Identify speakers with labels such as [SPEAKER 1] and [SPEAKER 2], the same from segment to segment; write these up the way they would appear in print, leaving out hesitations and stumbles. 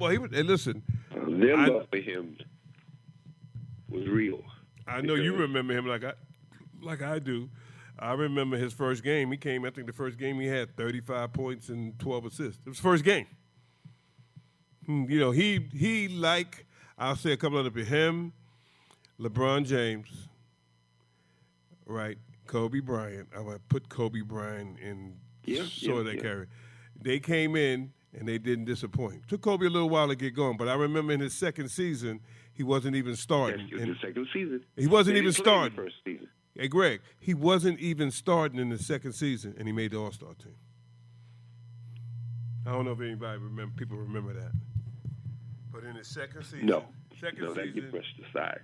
[SPEAKER 1] Well, he was. And listen,
[SPEAKER 2] Their love for him was real.
[SPEAKER 1] I know you remember him like I do. I remember his first game. He came. I think the first game he had 35 points and 12 assists. It was first game. You know, he like I'll say a couple other people. Him, LeBron James, right? Kobe Bryant. I would put Kobe Bryant in sort of that category. They came in and they didn't disappoint. Took Kobe a little while to get going, but I remember in his second season he wasn't even starting.
[SPEAKER 2] Yes, the second season.
[SPEAKER 1] He wasn't even starting.
[SPEAKER 2] The first season.
[SPEAKER 1] Hey, Greg, he wasn't even starting in the second season, and he made the All-Star team. I don't know if anybody people remember that. But in his second season,
[SPEAKER 2] that get brushed aside.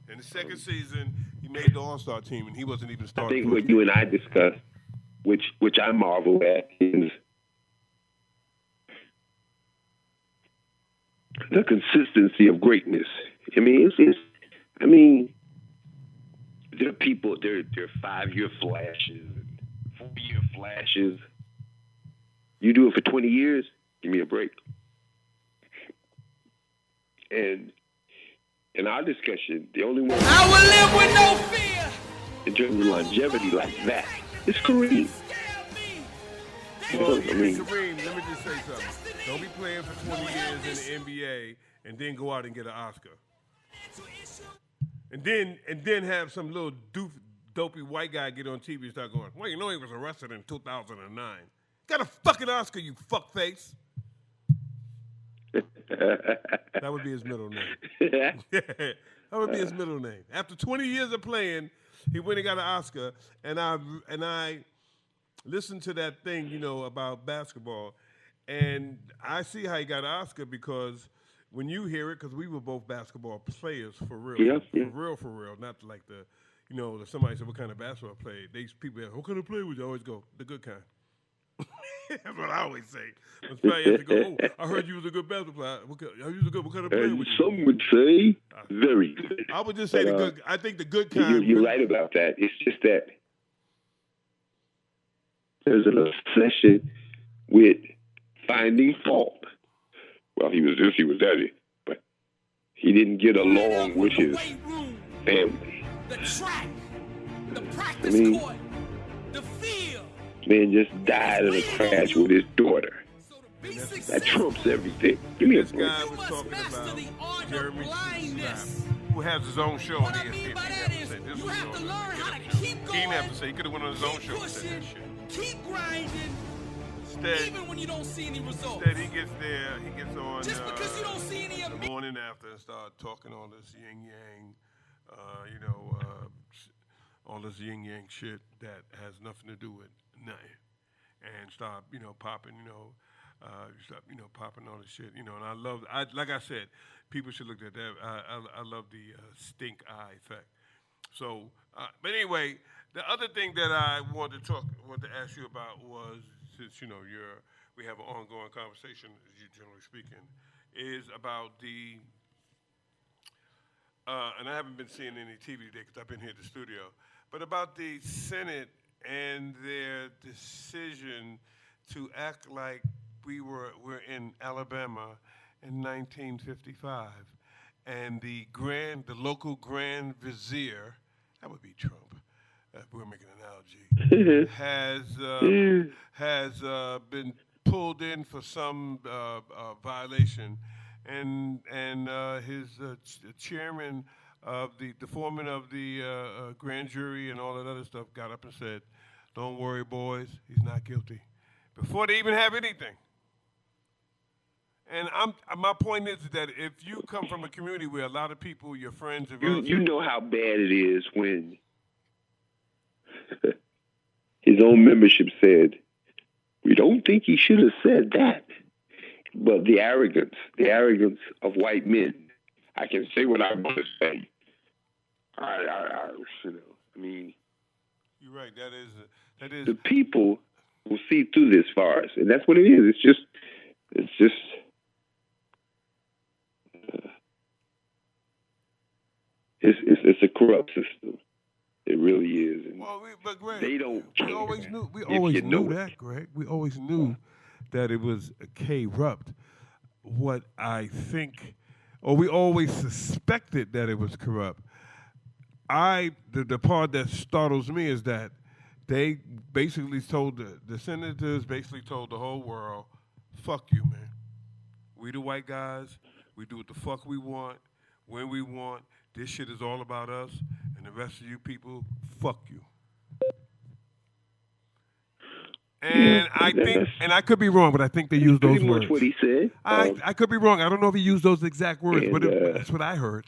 [SPEAKER 1] In the second season, he made the All-Star team, and he wasn't even starting.
[SPEAKER 2] I think what you and I discussed, which I marvel at, is the consistency of greatness. I mean, there are people. There are 5-year flashes, 4-year flashes. You do it for 20 years. Give me a break. And in our discussion, the only one
[SPEAKER 3] I will live with no fear
[SPEAKER 2] in terms of longevity like that is Kareem.
[SPEAKER 1] Well, Kareem, let me just say something. Don't be playing for 20 years in the NBA and then go out and get an Oscar. And then have some little dopey white guy get on TV and start going, well, you know he was arrested in 2009. Got a fucking Oscar, you fuckface. That would be his middle name. That would be his middle name. After 20 years of playing, he went and got an Oscar, and I listened to that thing, you know, about basketball, and I see how he got an Oscar because when you hear it, because we were both basketball players for real, for real, not like the, you know, somebody said what kind of basketball player. These people, what kind of player would you always go? The good kind. That's what I always say. When somebody has to go, oh, I heard you was a good basketball player. What kind of player would you?
[SPEAKER 2] Some would say very good.
[SPEAKER 1] I would just say the good. I think the good kind.
[SPEAKER 2] You're right about that. It's just that there's an obsession with finding fault. Well, he was this, he was that, but he didn't get along with his family.
[SPEAKER 3] The track, the practice court, the field.
[SPEAKER 2] Man just died in a crash with his daughter. That trumps everything. Give me a break.
[SPEAKER 1] This guy was talking about Jeremy Strap, who has his own show on ESPN. He didn't have to say. He could have went on his own show and said that shit.
[SPEAKER 3] Keep grinding. Even when you don't see any results.
[SPEAKER 1] Instead, he gets there. He gets on.
[SPEAKER 3] Just because you don't see any
[SPEAKER 1] the morning after and start talking all this yin yang, all this yin yang shit that has nothing to do with nothing, and start popping popping all this shit, and I love. Like I said, people should look at that. I love the stink eye effect. So, but anyway, the other thing that I wanted to ask you about was, since we have an ongoing conversation, generally speaking, is about the and I haven't been seeing any TV today because I've been here at the studio, but about the Senate and their decision to act like we're in Alabama in 1955, and the local Grand Vizier, that would be Trump. We're making an analogy. has been pulled in for some violation, and his chairman of the foreman of the grand jury and all that other stuff got up and said, "Don't worry, boys, he's not guilty," before they even have anything. And my point is that if you come from a community where a lot of people, your friends,
[SPEAKER 2] you know how bad it is when his own membership said, "We don't think he should have said that." But the arrogance of white men. I can say what I want to say. I mean,
[SPEAKER 1] you're right. That is.
[SPEAKER 2] The people will see through this farce, and that's what it is. It's just. It's a corrupt system. It really is. And
[SPEAKER 1] but Greg,
[SPEAKER 2] they don't care.
[SPEAKER 1] We always knew that, Greg. We always knew that it was corrupt. what I think, or we always suspected that it was corrupt. The part that startles me is that they basically told the senators basically told the whole world, "Fuck you, man. We the white guys. We do what the fuck we want, when we want. This shit is all about us, and the rest of you people, fuck you." And I think, and I could be wrong, but I think they used those
[SPEAKER 2] pretty
[SPEAKER 1] words.
[SPEAKER 2] much what he said.
[SPEAKER 1] I could be wrong. I don't know if he used those exact words, but that's what I heard.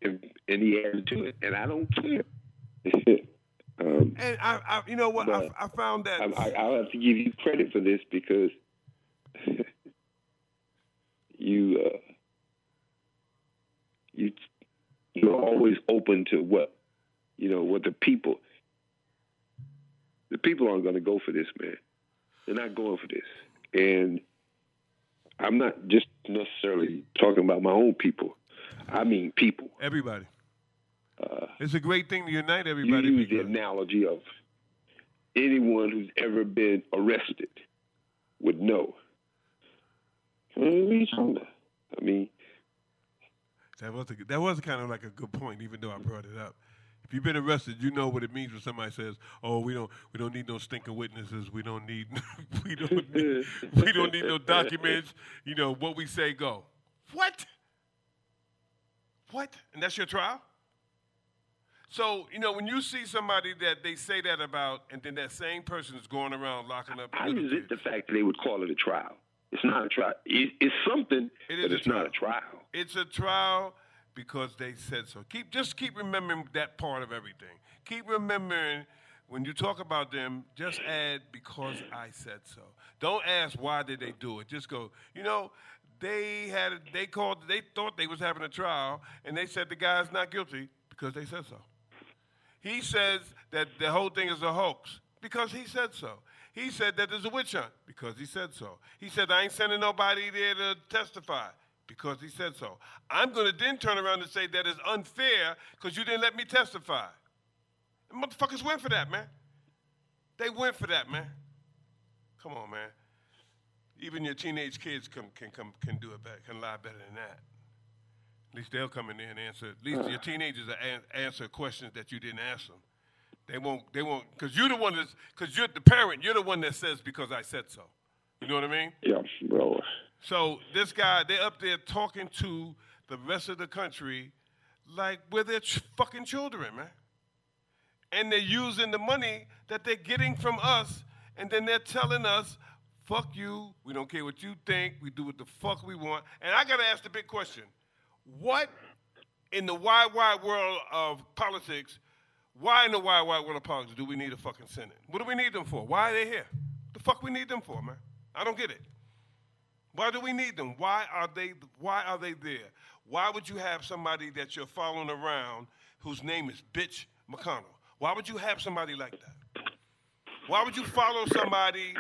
[SPEAKER 2] And he added to it, and I don't care.
[SPEAKER 1] And I you know what? I found that
[SPEAKER 2] I'll have to give you credit for this because you're always open to what the people. The people aren't going to go for this, man. They're not going for this. And I'm not just necessarily talking about my own people. I mean people.
[SPEAKER 1] Everybody. It's a great thing to unite everybody.
[SPEAKER 2] You use the analogy of anyone who's ever been arrested would know. I mean,
[SPEAKER 1] that was kind of like a good point, even though I brought it up. If you've been arrested, you know what it means when somebody says, "Oh, we don't need no stinking witnesses. We don't need we don't need no documents. You know what we say go." What? And that's your trial? So when you see somebody that they say that about, and then that same person is going around locking up.
[SPEAKER 2] I resent the fact that they would call it a trial. It's not a trial. It's something, but it's not a trial.
[SPEAKER 1] It's a trial. Because they said so. Just keep remembering that part of everything. Keep remembering when you talk about them, just add because I said so. Don't ask why did they do it. Just go, they thought they was having a trial, and they said the guy's not guilty because they said so. He says that the whole thing is a hoax because he said so. He said that there's a witch hunt because he said so. He said, I ain't sending nobody there to testify because he said so. I'm going to then turn around and say that it's unfair because you didn't let me testify. The motherfuckers went for that, man. They went for that, man. Come on, man. Even your teenage kids can do it better, can lie better than that. At least they'll come in there and answer. At least your teenagers will answer questions that you didn't ask them. They won't, because you're the one because you're the parent, you're the one that says because I said so. You know what I mean?
[SPEAKER 2] Yeah, bro.
[SPEAKER 1] So this guy, they're up there talking to the rest of the country like we're their fucking children, man. And they're using the money that they're getting from us, and then they're telling us, fuck you, we don't care what you think, we do what the fuck we want. And I gotta ask the big question. What in the wide world of politics, why in the wide world of politics do we need a fucking Senate? What do we need them for? Why are they here? The fuck we need them for, man? I don't get it. Why do we need them? Why are they there? Why would you have somebody that you're following around whose name is Bitch McConnell? Why would you have somebody like that? Why would you follow somebody?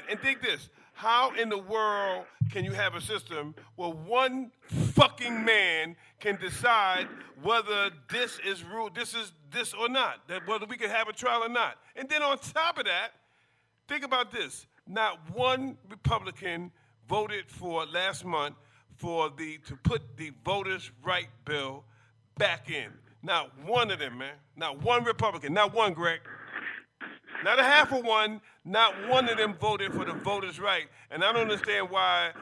[SPEAKER 1] And think this. How in the world can you have a system where one fucking man can decide whether this is this or not, that whether we can have a trial or not? And then on top of that, think about this. Not one Republican voted for last month to put the voters' right bill back in. Not one of them, man. Not one Republican. Not one, Greg. Not a half of one. Not one of them voted for the voters' right. And I don't understand why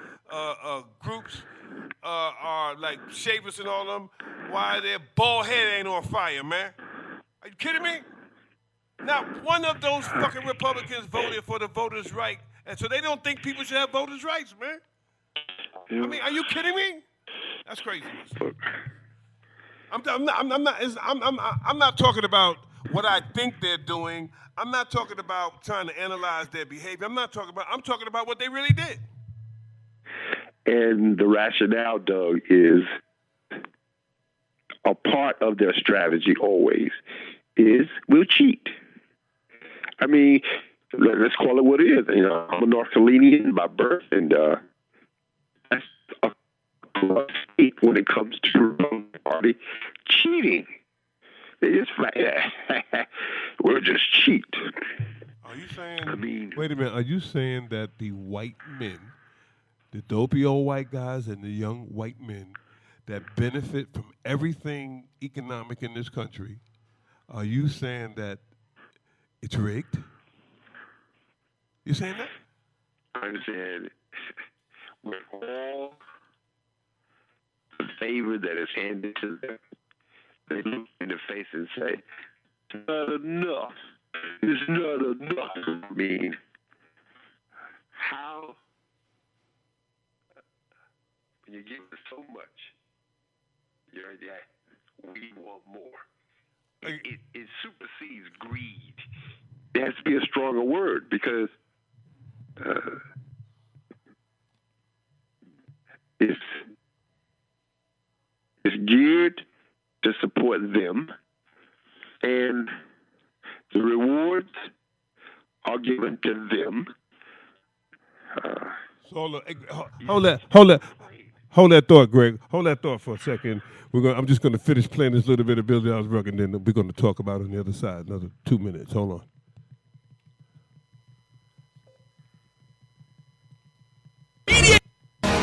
[SPEAKER 1] groups are like Chavis and all of them, why their bald head ain't on fire, man. Are you kidding me? Not one of those fucking Republicans voted for the voters' right. And so they don't think people should have voters' rights, man. I mean, are you kidding me? That's crazy. I'm not talking about what I think they're doing. I'm not talking about trying to analyze their behavior. I'm talking about what they really did.
[SPEAKER 2] And the rationale, Doug, is a part of their strategy always is we'll cheat. I mean, let's call it what it is. You know, I'm a North Carolinian by birth, and that's a corrupt state when it comes to the Republican Party cheating. They just like, we'll just cheat.
[SPEAKER 1] Are you saying? Wait a minute. Are you saying that the white men the dopey old white guys and the young white men that benefit from everything economic in this country, are you saying that it's rigged? You saying that?
[SPEAKER 2] I'm saying with all the favor that is handed to them, they look in the face and say, "It's not enough. It's not enough." I mean, how, when you give us so much, you're like, we want more. It supersedes greed. There has to be a stronger word because it's geared to support them, and the rewards are given to them.
[SPEAKER 1] So hold that thought, Greg. Hold that thought for a second. I'm just going to finish playing this little bit of Billy Osberg, and then we're going to talk about it on the other side. Another 2 minutes. Hold on.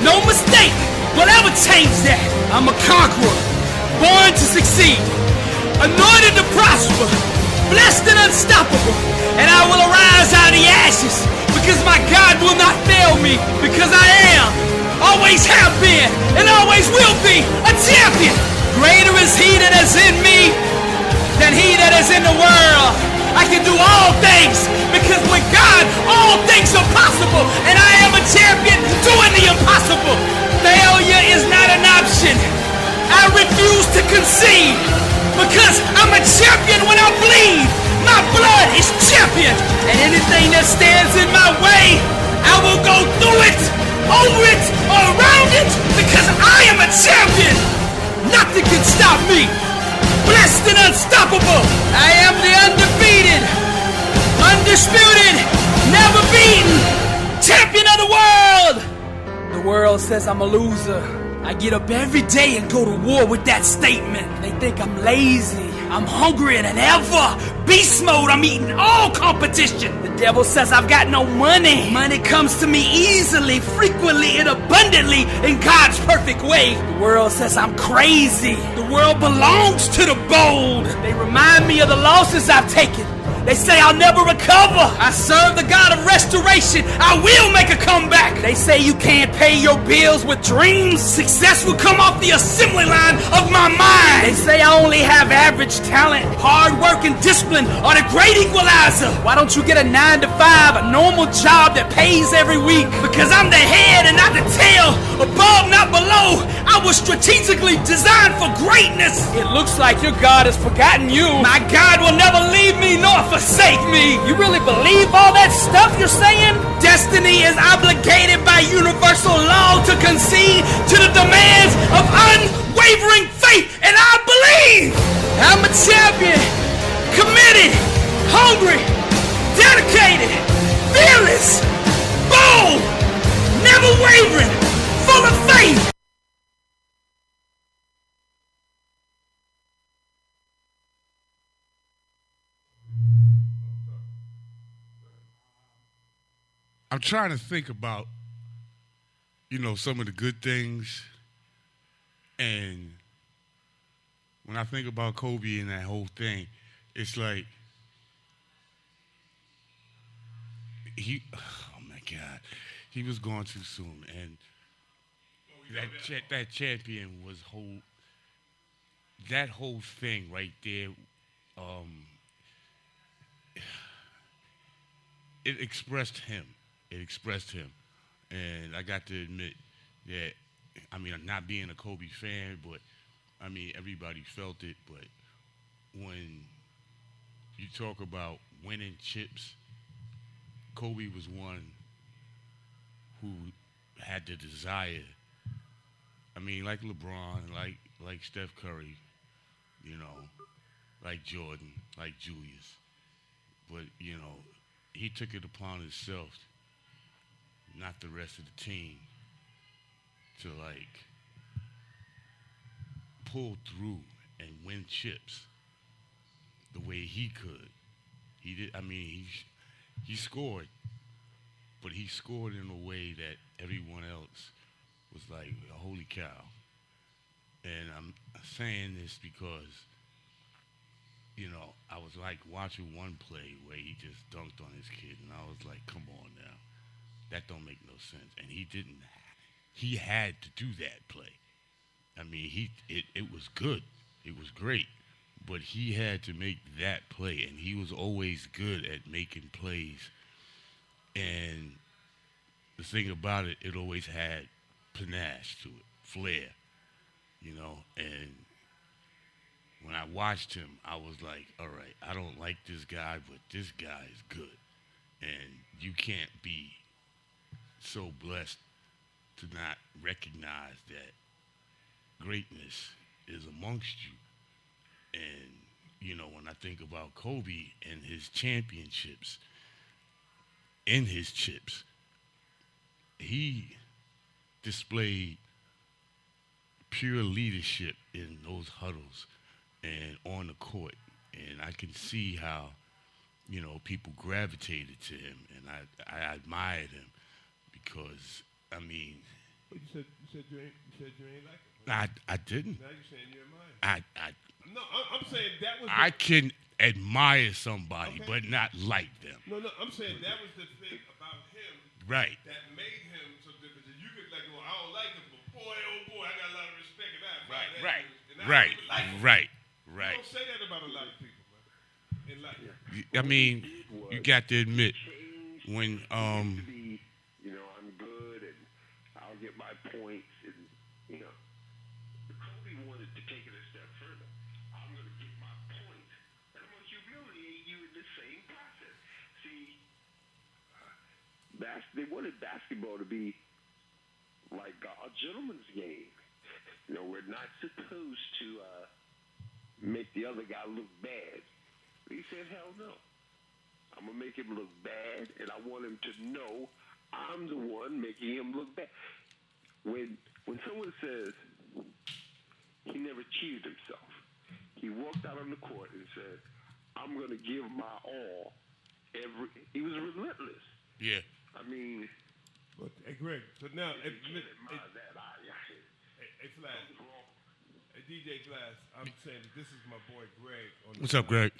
[SPEAKER 3] No mistake will ever change that. I'm a conqueror, born to succeed, anointed to prosper, blessed and unstoppable, and I will arise out of the ashes because my God will not fail me, because I am, always have been, and always will be a champion. Greater is he that is in me than he that is in the world. I can do all things because with God, all things are possible, and I am a champion doing the impossible. Failure is not an option. I refuse to concede because I'm a champion when I bleed. My blood is champion, and anything that stands in my way, I will go through it, over it, or around it, because I am a champion. Nothing can stop me. Blessed and unstoppable. I am the undefeated, undisputed, never beaten champion of the world. The world says I'm a loser. I get up every day and go to war with that statement. They think I'm lazy. I'm hungrier than ever. Beast mode, I'm eating all competition. The devil says I've got no money. Money comes to me easily, frequently, and abundantly in God's perfect way. The world says I'm crazy. The world belongs to the bold. They remind me of the losses I've taken. They say I'll never recover. I serve the God of restoration. I will make a comeback. They say you can't pay your bills with dreams. Success will come off the assembly line of my mind. They say I only have average talent. Hard work and discipline are the great equalizer. Why don't you get a 9-to-5, a normal job that pays every week? Because I'm the head and not the tail. Above, not below. I was strategically designed for greatness. It looks like your God has forgotten you. My God will never leave me nor forsake me. You really believe all that stuff you're saying? Destiny is obligated by universal law to concede to the demands of unwavering faith, and I believe I'm a champion, committed, hungry, dedicated, fearless, bold, never wavering, full of faith.
[SPEAKER 4] I'm trying to think about, some of the good things. And when I think about Kobe and that whole thing, it's like oh my God, he was gone too soon. And that champion was that whole thing right there, it expressed him. And I got to admit that, not being a Kobe fan, but, everybody felt it. But when you talk about winning chips, Kobe was one who had the desire. Like LeBron, like Steph Curry, like Jordan, like Julius. But, he took it upon himself, not the rest of the team, to pull through and win chips the way he could. He did. He scored, but he scored in a way that everyone else was like, holy cow. And I'm saying this because, I was like watching one play where he just dunked on his kid, and I was like, come on now. That don't make no sense. And he didn't. He had to do that play. I mean, it was good. It was great. But he had to make that play, and he was always good at making plays. And the thing about it, it always had panache to it, flair, and when I watched him, I was like, all right, I don't like this guy, but this guy is good. And you can't be so blessed to not recognize that greatness is amongst you. And, when I think about Kobe and his championships, he displayed pure leadership in those huddles and on the court. And I can see how, people gravitated to him, and I admired him because, I mean.
[SPEAKER 1] But you said you ain't like him.
[SPEAKER 4] I didn't.
[SPEAKER 1] Now you're saying you admire him. No, I'm saying that was.
[SPEAKER 4] I can admire somebody, but not like them.
[SPEAKER 1] No, I'm saying that was the thing about him.
[SPEAKER 4] Right.
[SPEAKER 1] That made him so different. That you could well, I don't like him, but boy, oh boy, I got a lot of respect and I admire that.
[SPEAKER 4] Right.
[SPEAKER 1] And I like him.
[SPEAKER 4] Right.
[SPEAKER 1] You don't say that about a lot of people, man. In life.
[SPEAKER 4] I mean, you got to admit when
[SPEAKER 2] I'm good and I'll get my points and Kobe wanted to take it a step further. I'm going to get my points and I'm going to humiliate you in the same process. See, they wanted basketball to be like a gentleman's game. We're not supposed to make the other guy look bad. He said, hell no. I'm going to make him look bad, and I want him to know I'm the one making him look bad. When someone says he never cheated himself, he walked out on the court and said, I'm going to give my all. He was relentless.
[SPEAKER 4] Yeah.
[SPEAKER 2] I mean.
[SPEAKER 1] But, hey, Greg, so now. Hey, Flash. Hey, DJ Flash, I'm saying that this is my boy Greg.
[SPEAKER 4] What's up, Greg?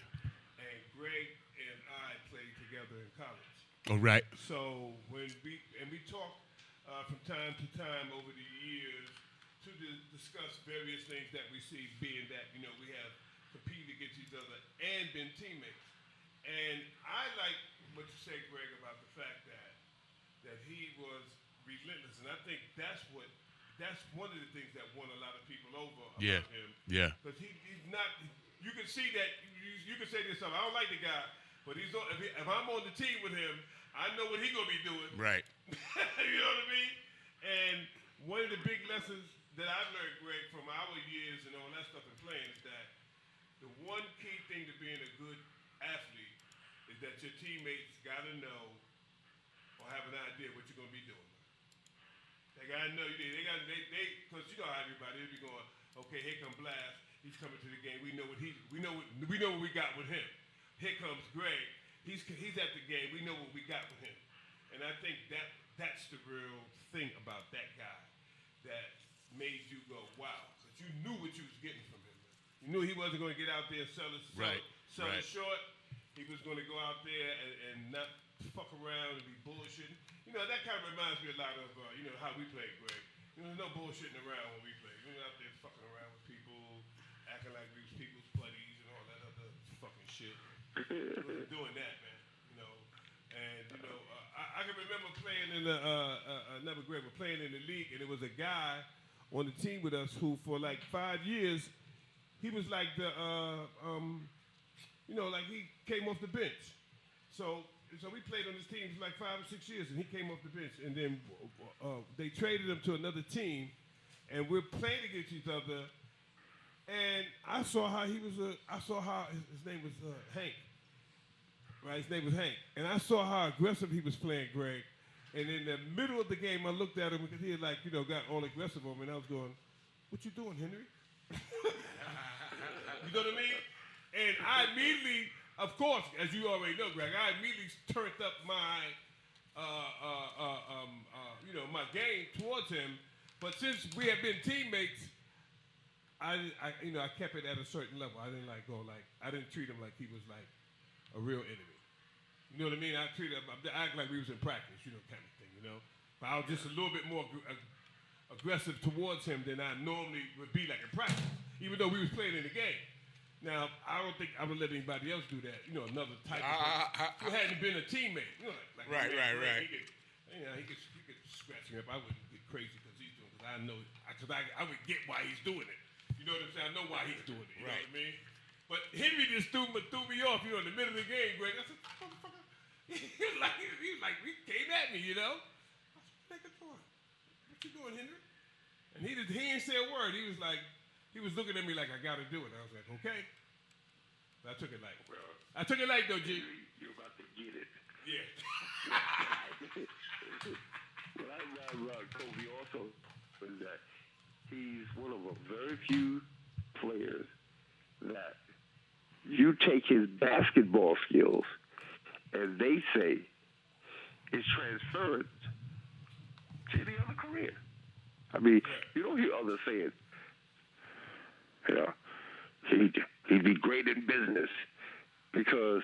[SPEAKER 1] And Greg and I played together in college.
[SPEAKER 4] All right.
[SPEAKER 1] So when we talk from time to time over the years to discuss various things that we see, being that we have competed against each other and been teammates. And I like what you say, Greg, about the fact that he was relentless, and I think that's one of the things that won a lot of people over about him.
[SPEAKER 4] Yeah.
[SPEAKER 1] Because he's not. You can see that. You can say to yourself, I don't like the guy, but if I'm on the team with him, I know what he's gonna be doing.
[SPEAKER 4] Right.
[SPEAKER 1] You know what I mean? And one of the big lessons that I've learned, Greg, from our years and all that stuff in playing is that the one key thing to being a good athlete is that your teammates gotta know or have an idea what you're gonna be doing. They gotta know you. Because you know how everybody will be going. Okay, here comes Blast. He's coming to the game. We know what we got with him. Here comes Greg. He's at the game. We know what we got with him. And I think that's the real thing about that guy that made you go, wow, because you knew what you was getting from him. You knew he wasn't going to get out there and sell it short. He was going to go out there and not fuck around and be bullshitting. That kind of reminds me a lot of, how we played, Greg. There's no bullshitting around when we played. We were out there fucking around with people, acting like we was people's buddies and all that other fucking shit. We wasn't doing that, man. And, I can remember playing in never Greg, but playing in the league, and it was a guy on the team with us who, for like 5 years, he was like like he came off the bench. So we played on this team for like 5 or 6 years, and he came off the bench. And then they traded him to another team, and we're playing against each other. And I saw how his name was Hank. Right, his name was Hank. And I saw how aggressive he was playing, Greg. And in the middle of the game, I looked at him because he had got all aggressive on me, and I was going, "What you doing, Henry?" You know what I mean? And I immediately, of course, as you already know, Greg, I immediately turned up my, my game towards him. But since we had been teammates, I kept it at a certain level. I didn't I didn't treat him like he was like a real enemy. You know what I mean? I act like we was in practice, kind of thing, But I was just a little bit more aggressive towards him than I normally would be like in practice, even though we was playing in the game. Now, I don't think I would let anybody else do that. Another type of person who hadn't been a teammate.
[SPEAKER 4] Right.
[SPEAKER 1] He could scratch me up. I wouldn't get crazy because he's doing it. Because I know, I would get why he's doing it. You know what I'm saying? I know why he's doing it. You know what I mean? But Henry just threw me off, in the middle of the game, Greg. I said, motherfucker. He was like, he came at me, I said, nigga, what you doing, Henry? And he didn't say a word. He was looking at me like, I got to do it. I was like, okay. But I took it light.
[SPEAKER 2] Well,
[SPEAKER 1] I took it light, though, G.
[SPEAKER 2] You're about to get it.
[SPEAKER 1] Yeah.
[SPEAKER 2] What I love about Kobe also is that he's one of a very few players that you take his basketball skills, as they say, is transferred to the other career. I mean, you don't hear others saying, he'd be great in business because